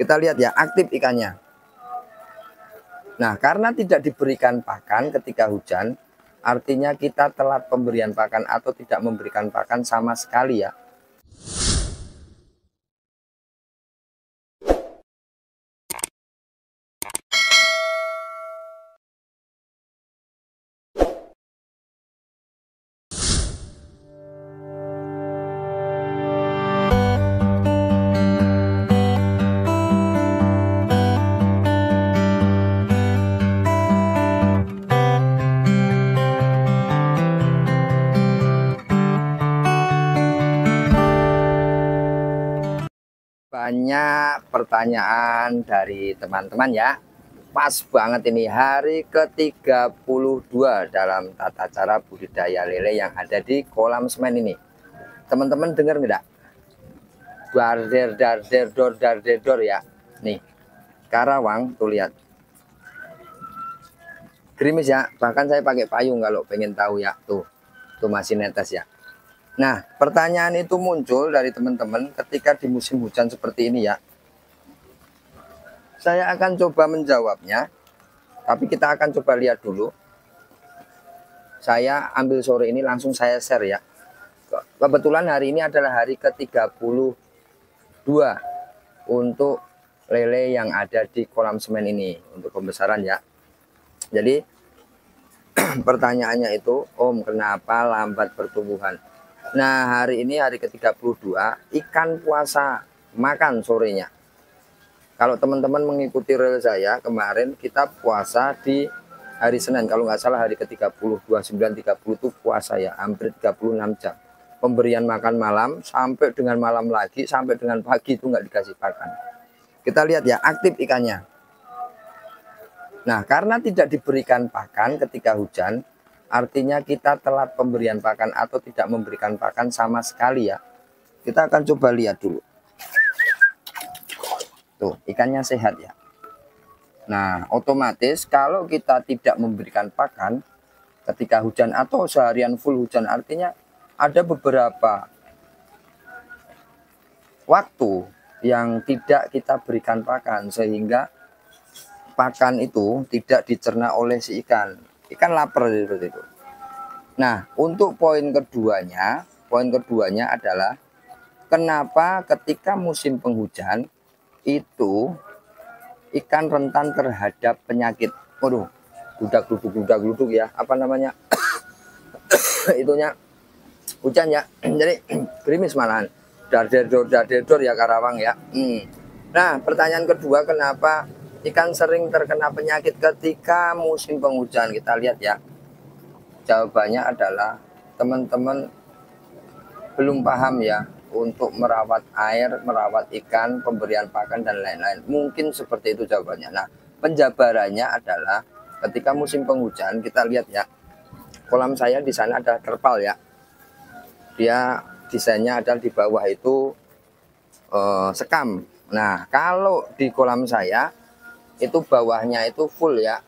Kita lihat ya, aktif ikannya. Nah, karena tidak diberikan pakan ketika hujan, artinya kita telat pemberian pakan atau tidak memberikan pakan sama sekali ya. Banyak pertanyaan dari teman-teman ya. Pas banget ini hari ke-32 dalam tata cara budidaya lele yang ada di kolam semen ini. Teman-teman dengar nggak? Darder darder dor darder dor ya. Nih, karawang tuh lihat. Gerimis ya, bahkan saya pakai payung kalau pengen tahu ya. Tuh masih netes ya. Nah, pertanyaan itu muncul dari teman-teman ketika di musim hujan seperti ini ya. Saya akan coba menjawabnya, tapi kita akan coba lihat dulu. Saya ambil sore ini langsung saya share ya. Kebetulan hari ini adalah hari ke-32 untuk lele yang ada di kolam semen ini untuk pembesaran ya. Jadi pertanyaannya itu, Om, kenapa lambat pertumbuhan? Nah, hari ini hari ke-32, ikan puasa makan sorenya. Kalau teman-teman mengikuti reel saya kemarin, kita puasa di hari Senin. Kalau nggak salah hari ke-30, 29, 30 itu puasa ya, hampir 36 jam. Pemberian makan malam, sampai dengan malam lagi, sampai dengan pagi itu nggak dikasih pakan. Kita lihat ya, aktif ikannya. Nah, karena tidak diberikan pakan ketika hujan, artinya kita telat pemberian pakan atau tidak memberikan pakan sama sekali ya. Kita akan coba lihat dulu. Tuh, ikannya sehat ya. Nah, otomatis kalau kita tidak memberikan pakan ketika hujan atau seharian full hujan, artinya ada beberapa waktu yang tidak kita berikan pakan sehingga pakan itu tidak dicerna oleh si ikan. Ikan lapar seperti itu. Nah, untuk poin keduanya adalah kenapa ketika musim penghujan itu ikan rentan terhadap penyakit. Waduh, gludak-gluduk ya, apa namanya? Itunya hujan ya. Jadi gerimis malahan. Darder dor ya karawang ya. Nah, pertanyaan kedua, kenapa ikan sering terkena penyakit ketika musim penghujan? Kita lihat ya. Jawabannya adalah teman-teman belum paham ya untuk merawat air, merawat ikan, pemberian pakan dan lain-lain. Mungkin seperti itu jawabannya. Nah, penjabarannya adalah ketika musim penghujan, kita lihat ya. Kolam saya di sana ada terpal ya. Dia desainnya adalah di bawah itu sekam. Nah, kalau di kolam saya itu bawahnya itu full ya,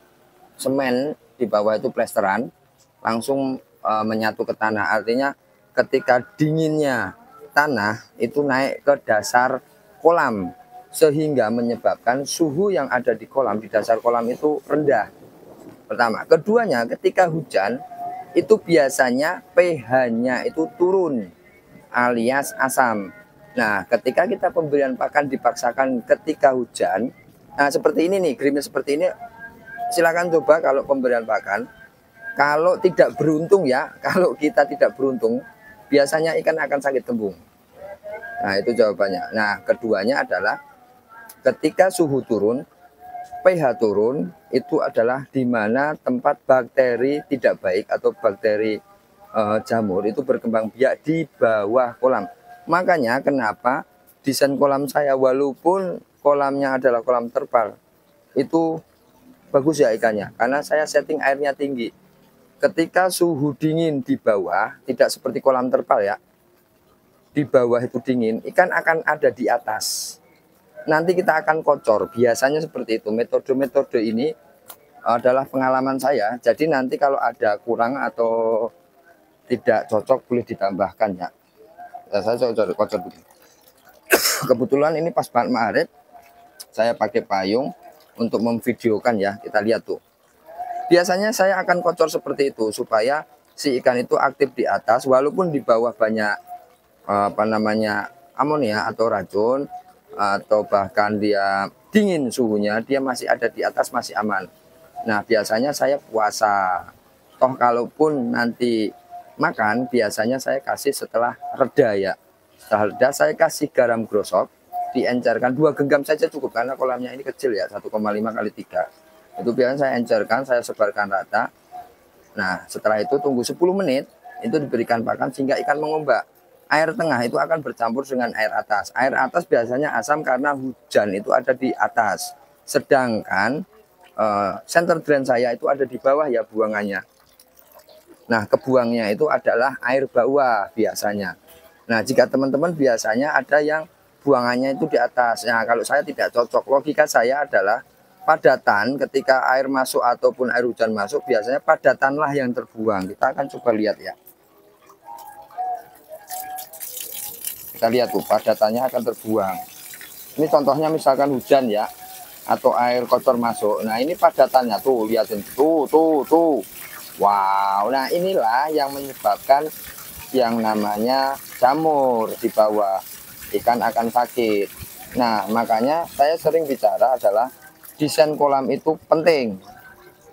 semen, di bawah itu plesteran, langsung menyatu ke tanah. Artinya ketika dinginnya tanah itu naik ke dasar kolam sehingga menyebabkan suhu yang ada di kolam, di dasar kolam itu rendah. Pertama. Keduanya, ketika hujan itu biasanya pH-nya itu turun alias asam. Nah, ketika kita pemberian pakan dipaksakan ketika hujan, nah seperti ini nih, gerimis seperti ini, silakan coba kalau pemberian pakan. Kalau tidak beruntung ya, kalau kita tidak beruntung, biasanya ikan akan sakit tembung. Nah, itu jawabannya. Nah, keduanya adalah ketika suhu turun, pH turun, itu adalah di mana tempat bakteri tidak baik atau bakteri jamur itu berkembang biak di bawah kolam. Makanya kenapa desain kolam saya, walaupun kolamnya adalah kolam terpal, itu bagus ya ikannya, karena saya setting airnya tinggi. Ketika suhu dingin di bawah, tidak seperti kolam terpal ya, di bawah itu dingin, ikan akan ada di atas. Nanti kita akan kocor, biasanya seperti itu. Metode-metode ini adalah pengalaman saya, jadi nanti kalau ada kurang atau tidak cocok boleh ditambahkan ya. Saya kocor begini. Kebetulan ini pas banget Maret, Saya pakai payung untuk memvideokan ya. Kita lihat tuh. Biasanya saya akan kocor seperti itu supaya si ikan itu aktif di atas walaupun di bawah banyak amonia atau racun, atau bahkan dia dingin suhunya, dia masih ada di atas, masih aman. Nah, biasanya saya puasa. Toh kalaupun nanti makan, biasanya saya kasih setelah reda ya. Setelah reda saya kasih garam grosok, diencerkan 2 genggam saja cukup karena kolamnya ini kecil ya, 1,5 kali 3. Itu biasanya saya encerkan, saya sebarkan rata. Nah, setelah itu tunggu 10 menit, itu diberikan pakan sehingga ikan mengombak. Air tengah itu akan bercampur dengan air atas. Air atas biasanya asam karena hujan itu ada di atas. Sedangkan center drain saya itu ada di bawah ya buangannya. Nah, kebuangnya itu adalah air bawah biasanya. Nah, jika teman-teman biasanya ada yang buangannya itu di atas. Nah, kalau saya tidak cocok. Logika saya adalah padatan ketika air masuk ataupun air hujan masuk, biasanya padatanlah yang terbuang. Kita akan coba lihat ya. Kita lihat tuh, padatannya akan terbuang. Ini contohnya misalkan hujan ya, atau air kotor masuk. Nah, ini padatannya tuh, lihatin tuh. Wow, nah inilah yang menyebabkan yang namanya jamur di bawah. Ikan akan sakit. Nah, makanya saya sering bicara adalah desain kolam itu penting.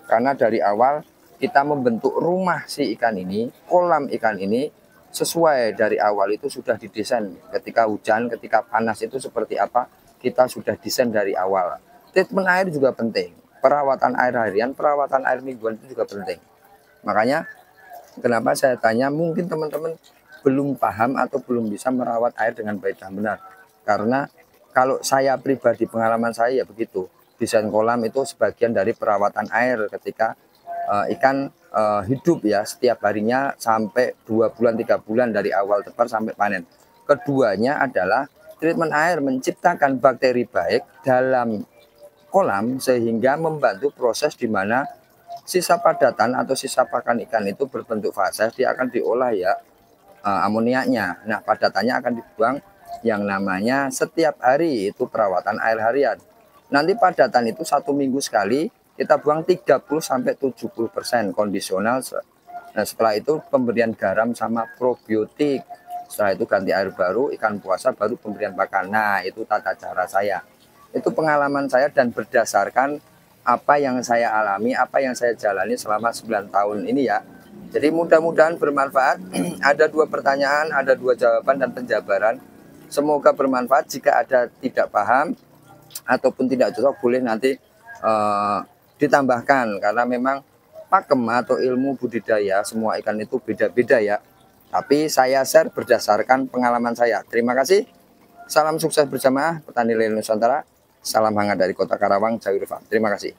Karena dari awal kita membentuk rumah si ikan ini, kolam ikan ini sesuai dari awal itu sudah didesain. Ketika hujan, ketika panas itu seperti apa, kita sudah desain dari awal. Treatment air juga penting. Perawatan air harian, perawatan air mingguan itu juga penting. Makanya kenapa saya tanya, mungkin teman-teman belum paham atau belum bisa merawat air dengan baik dan benar. Karena kalau saya pribadi, pengalaman saya ya begitu. Desain kolam itu sebagian dari perawatan air ketika ikan hidup ya setiap harinya sampai 2 bulan 3 bulan dari awal tepar sampai panen. Keduanya adalah treatment air menciptakan bakteri baik dalam kolam sehingga membantu proses di mana sisa padatan atau sisa pakan ikan itu berbentuk fase, dia akan diolah ya amoniaknya. Nah, padatannya akan dibuang yang namanya setiap hari, itu perawatan air harian. Nanti padatan itu 1 minggu sekali, kita buang 30-70% kondisional. Nah, setelah itu pemberian garam sama probiotik. Setelah itu ganti air baru, ikan puasa, baru pemberian pakan. Nah, itu tata cara saya. Itu pengalaman saya dan berdasarkan apa yang saya alami, apa yang saya jalani selama 9 tahun ini ya. Jadi mudah-mudahan bermanfaat. Ada 2 pertanyaan, ada 2 jawaban dan penjabaran. Semoga bermanfaat. Jika ada tidak paham ataupun tidak cocok, boleh nanti ditambahkan. Karena memang pakem atau ilmu budidaya semua ikan itu beda-beda ya. Tapi saya share berdasarkan pengalaman saya. Terima kasih. Salam sukses berjamaah petani lele Nusantara. Salam hangat dari Kota Karawang, Jayur Farm. Terima kasih.